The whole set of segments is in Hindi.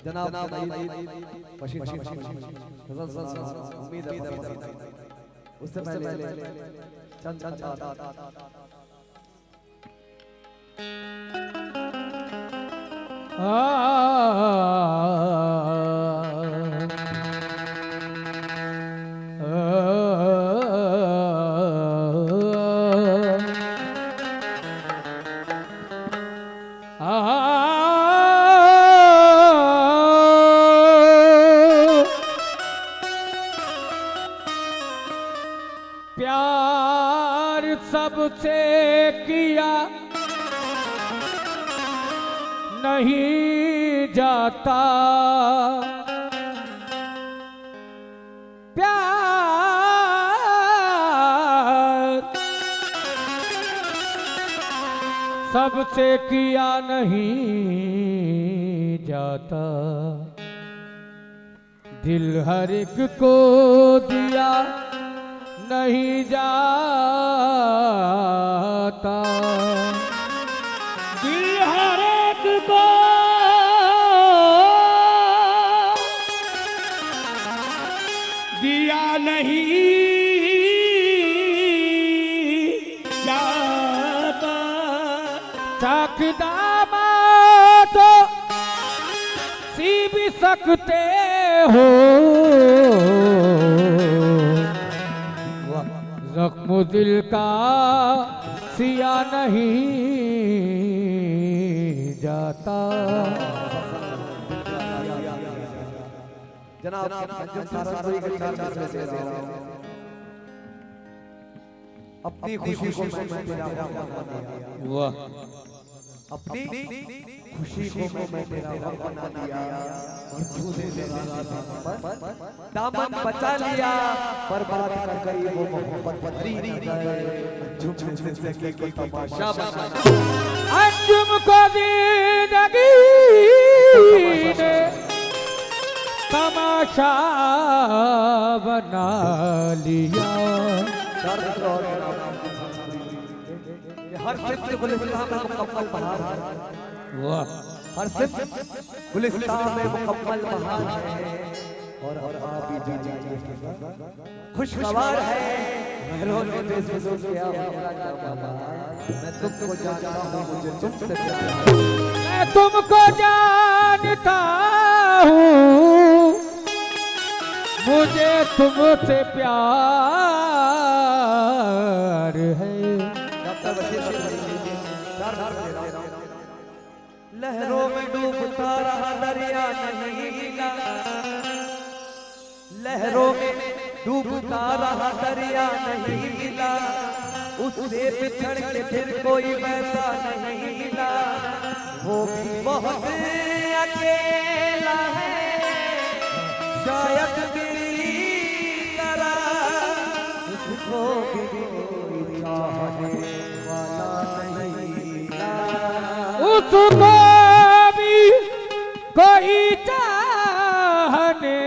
जनाब उम्मीद है उससे पहले चंद प्यार सबसे किया नहीं जाता, प्यार सबसे किया नहीं जाता, दिल हर एक को दिया नहीं जाता, दिल हर एक को दिया नहीं जाता, चाकदामा तो सी भी सकते हो, जख्म दिल का सिया नहीं जाता। जनाब अपनी खुशी को मैं तेरा वाह, अपनी खुशी को मैं तेरा बना दिया और तूने दामन बचा लिया, बर्बाद कर गई वो मोहब्बत भरी अंजुम जिंदगी को तमाशा बना, अंजुम को जिंदगी ने तमाशा बना लिया, हर सिद्ध गुलिस्तान में मुकम्मल बहार है, वाह, हर सिद्ध गुलिस्तान में मुकम्मल बहार है, और आप भी खुशगवार है, रोने पे सुन क्या मैं तुमको जानता हूँ, मुझे तुमसे मैं तुमको जानता हूँ, मुझे तुमसे प्यार है, लहरों में डूबता रहा दरिया नहीं मिला, लहरों में डूबता रहा दरिया नहीं मिला, उससे बिछड़ के फिर कोई वैसा नहीं मिला, वो भी बहुत अकेला है, शायद मेरी तरह उसको भी कोई चाहने वाला नहीं मिला, उसको भी कोई चाहने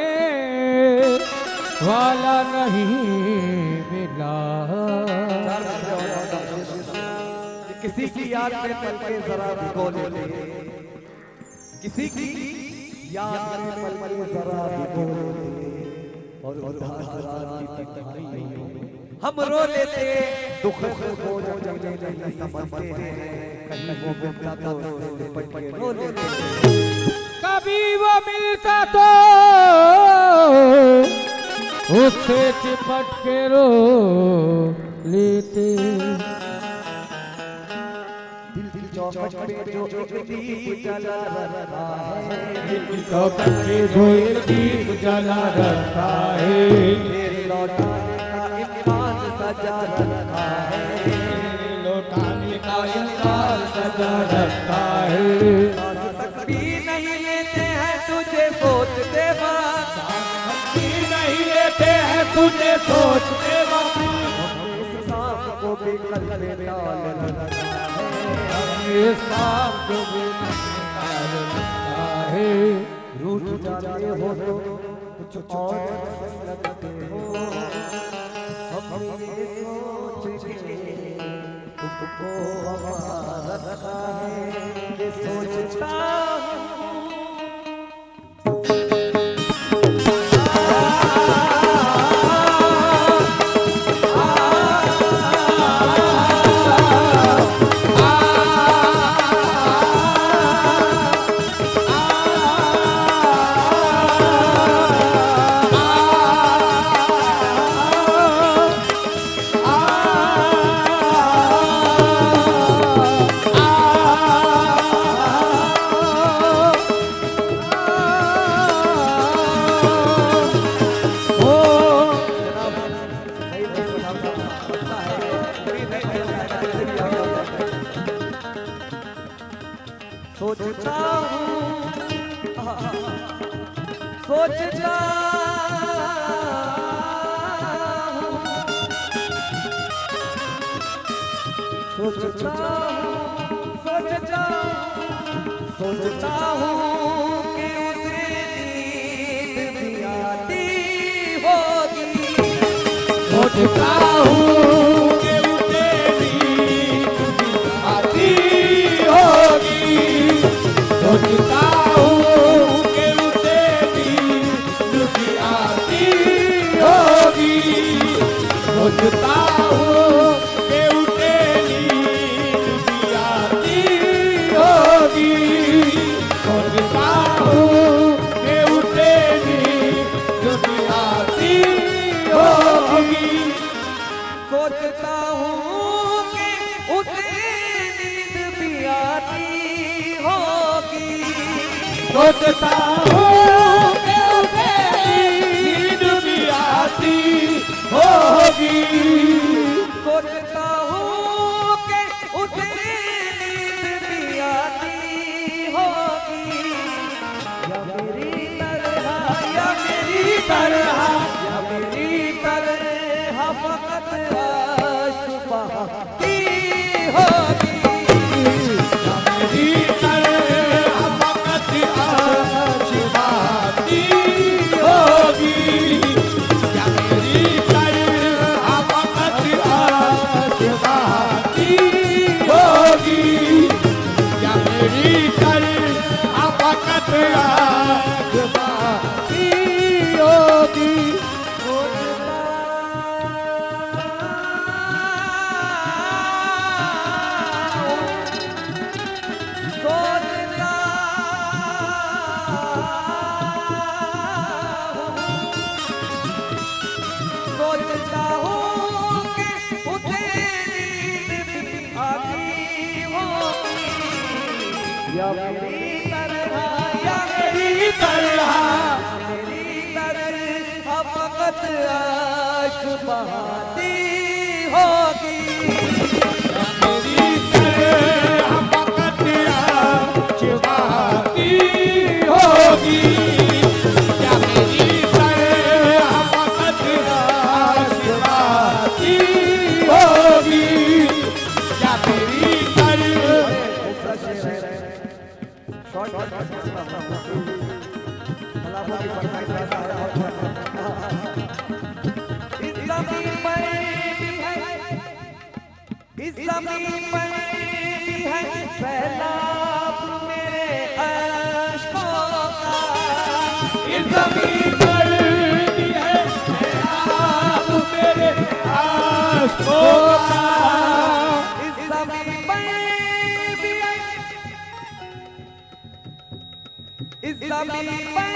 वाला नहीं मिला, किसी की याद में पल के जरा भिगो लेते, किसी की याद में पल के जरा भिगो लेते, और उदास रात की तन्हाइयों में हम रो लेते, दुख को जब नहीं समझते हैं, कहीं वो मिलता तो उससे पट के रो लेते, कभी वो मिलता तो उससे चिपट के रो लेते, दिल की चौखट पे जो एक दीप जला रहा है, दिल की चौखट पे जो एक दीप जला रखा है, तेरे लौटाने का इम्कान सजा रखा है, लौटाने का इम्कान सजा रखा है, सांस तक भी नहीं लेते हैं तुझे सोचते वक्त, नहीं लेते हैं तुझे सोचते वक्त, इस सांस को भी कल्पे डाल रखा है, इस सांस को भी निकाल रखा है, रूठ जाते हो तो कुछ और लगते हो, हम ये सोच के तुमको हमारा रखा है, ये सोचता सोचता सोचता सोचता सोचता सोचता हूँ कि उसे नींद भी आती होगी सोचता हूँ कि उसे नींद भी आती होगी सोचता हूँ कि उसे नींद भी आती होगी सोचता हूँ कि उसे नींद भी आती होगी सोचता हूँ कि उसे नींद भी आती होगी सोचता हूँ कि उसे नींद भी आती होगी सोचता हूँ कि उसे नींद भी आती होगी सोचता हूँ कि उसे नींद भी आती होगी या मेरी तरह या मेरी तरह फकत आशिक बहाती होगी मेरी तरह फकत आज बाती होगी या मेरी तरह फकत आज बाती होगी या मेरी तरह फकत आज बाती होगी सोचता हूँ कि उसे नींद भी आती होगी या मेरी तरह या मेरी तरह फकत आशिक बहाती होगी मेरी तरह फकत आज बाती होगी या मेरी तरह फकत आज बाती होगी या मेरी तरह इस ज़मीन पर भी है सैलाब मेरे अश्कों का इस ज़मीन पर भी है सैलाब मेरे आशिकों का इस ज़मीन पर भी है इस ज़मीन पर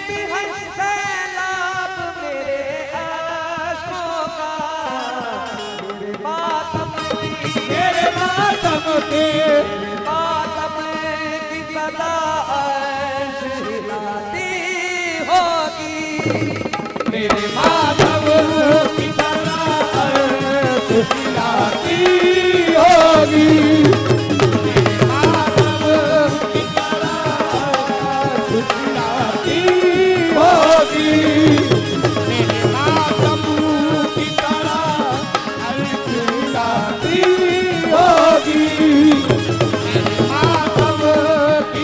भी है सैलाब मेरे अश्कों का मेरे मातम के मातम की सदा अर्श हिलाती होगी मेरे माधव की तरह अर्श हिलाती होगी मेरे माधव की तरह अर्श हिलाती होगी मेरे माधव की तरह अर्श हिलाती होगी मेरे माधव की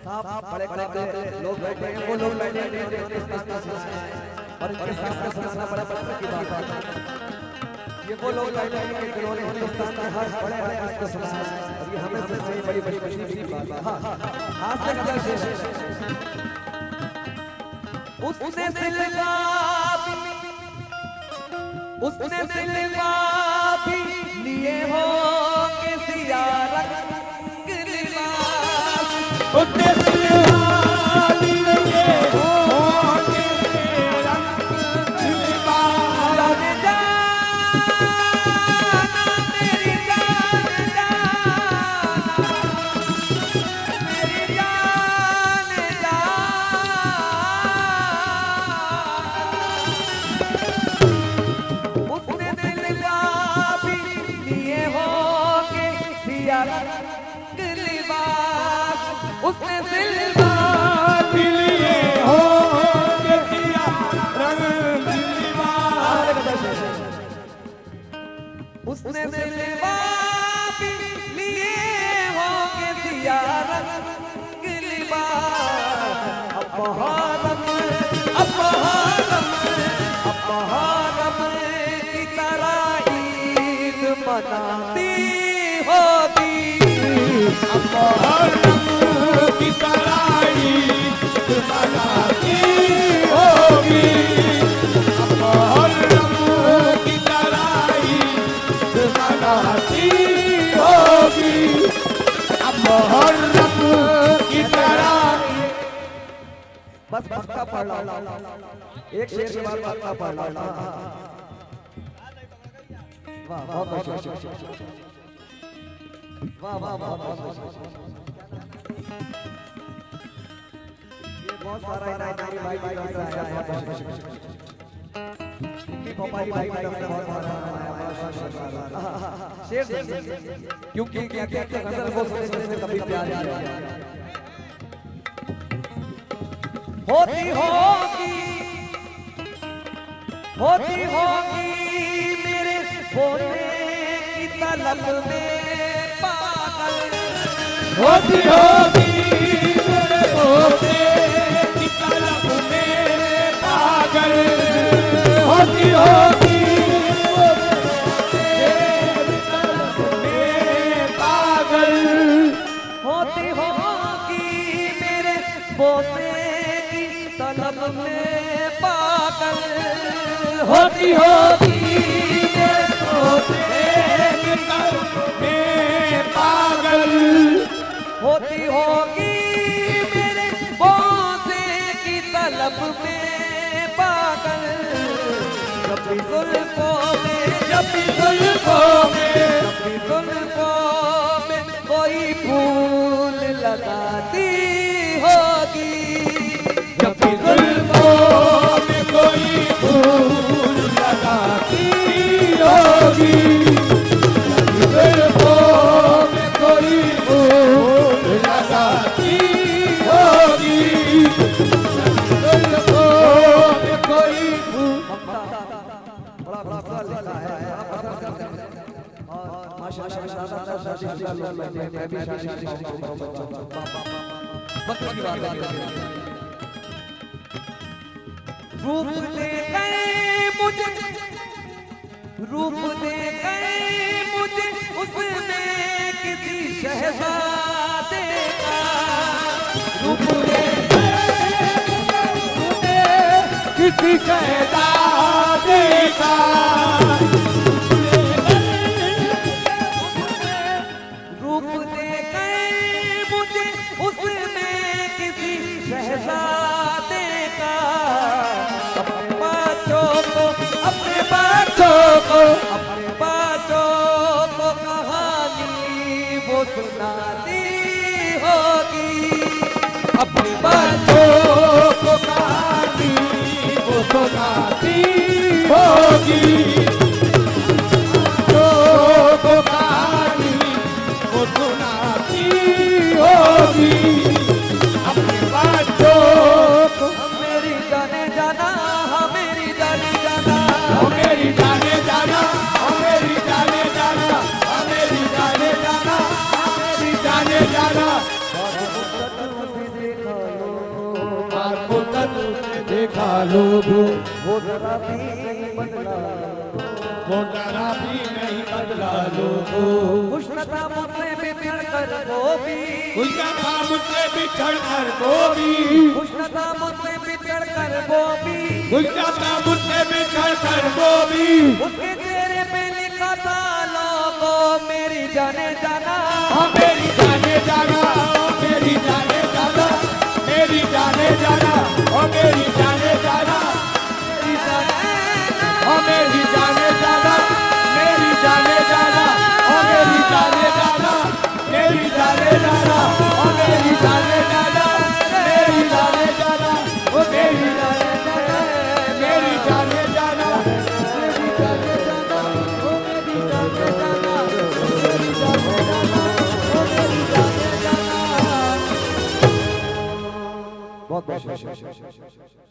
साफ बड़े बड़े लोग बैठे हैं वो लोग बैठे हैं और इनके साथ सुनना बड़ा बड़ा की बात है ये वो लोग हैं जिन्होंने हिंदुस्तान के हर बड़े बड़े आर्टिस्ट को सुनाया और ये हमें सबसे बड़ी बड़ी खुशी की बात है। हां हाथ लगा शेर उसने सिलवा भी लिए हो के सिया रंग लिबास उसने सिलवा लिए हो के सिया रंग लिबास उसने सिलवा लिए हो के सिया रंग लिबास उसने सिलवा लिए हो के सिया रंग लिबास अपहारम की तरह ईद मनाती होगी अपहारम की तराई मनाती होगी अपहरम की तराई मनाती होगी अपहरम की तराई बस पक्का पढ़ ला एक शेर के बाद पक्का पढ़ ला वाह बहुत अच्छा वाह वाह बहुत बहुत सारा इनाम भाई भाई भोपाली भाई की तरफ से बहुत सारा शेर क्योंकि कहते हैं गजल वो सुनने से कभी प्यार नहीं होती होगी मेरे सोने की तलब में पागल होती होगी मेरे पोते की तलब में पागल होती होगी मेरे तलब में पागल होती होगी मेरे पोते की तलब में पागल होती होगी मेरे पोते की तलब में पागल होती होगी मेरे पोते की तलब में पागल जब भी जुल्फों में कोई फूल लगाती होगी जब भी जुल्फों में कोई फूल लगाती होगी जुल्फों में कोई फूल लगाती होगी जुल्फों में कोई फूल बड़ा बड़ा लिखा है और माशाल्लाह मैं भी शादी वक्त की बात है रूप दे गए मुझे उसने किसी शहजादे का रूप दे किसी शहजादे का रूप दे गए मुझे उसने किसी शहजादे का अपने बातों को कहानी वो सुनाती होगी अपनी बातों को कहानी वो सुनाती होगी बातों को कहानी वो सुनाती होगी अपनी बातों को मेरी जाने जाना मेरी जाने जाना मेरी जाने जाना मेरी जाने जाना मेरी जाने जाना मेरी जाने जाना आपको तक देखा लो वो जरा भी नहीं बदला वो जरा भी नहीं बदला लोगो। उष्णता मुझसे बिछड़ कर वो भी, उसका था मुझसे बिछड़ कर वो भी, उष्णता मुझसे बिछड़ कर वो भी, उसका था मुझसे बिछड़ कर वो भी। उसके चेहरे पे लिखा था लोगों मेरी जाने जाना, हाँ मेरी जाने जाना, मेरी जाने जाना, मेरी जाने जाना, ओ मेरी जाने जाना, मेरी जाने ओ मेरी जाने जाना, मेरी जाने जाना, ओ मेरी जाने जाना, मेरी जाने जाना, ओ मेरी जाने जाना, मेरी जाने जाना, ओ मेरी जाने जाना, मेरी जाने जाना, मेरी जाने जाना, ओ मेरी जाने जाना, मेरी जाने जाना, ओ मेरी जाने जाना। बहुत बहुत